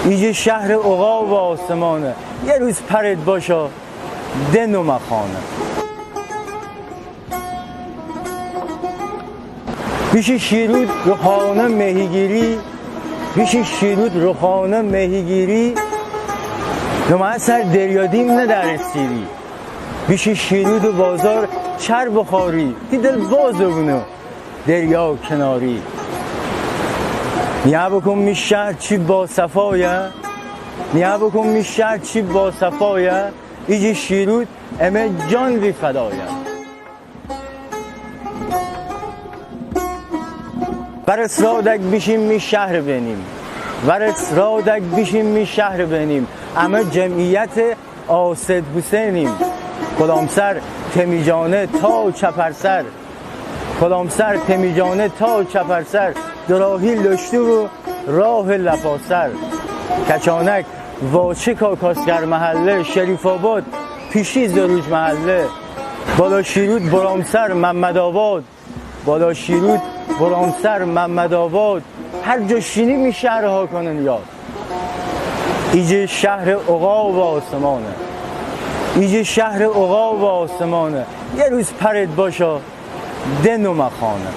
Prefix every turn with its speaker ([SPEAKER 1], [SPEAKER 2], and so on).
[SPEAKER 1] ایجه شهر عقاب و آسمانه، یه روز پرد باشا دن و مخانه. بیشی شیرود رخانه مهیگیری، بیشی شیرود رخانه مهیگیری، نمه سر دریادیم نه در استیری. بیشی شیرود و بازار چر بخاری، دیدل بازو بونو دریا کناری. نیه بکن می شهر چی با صفایه، نیه بکن می شهر چی با صفایه، ایجی شیرود امه جان بی فدایه. ورس رادک بیشیم می شهر بینیم، ورس رادک بیشیم می شهر بینیم، امه جمعیت آسد حسینیم. کدام سر تمیجانه تا چپرسر، کدام سر تمیجانه تا چپرسر، دراهی لشتو و راه لپاسر. کچانک واچه کاکاسگر محله، شریف آباد پیشی زروج محله. بالا شیرود برامسر محمد آباد، بالا شیرود برامسر محمد آباد، هر جا شینی می شهرها کنن یاد. ایجه شهر عقاب و آسمانه، ایجه شهر عقاب و آسمانه، یه روز پرد باشا دن و مخانه.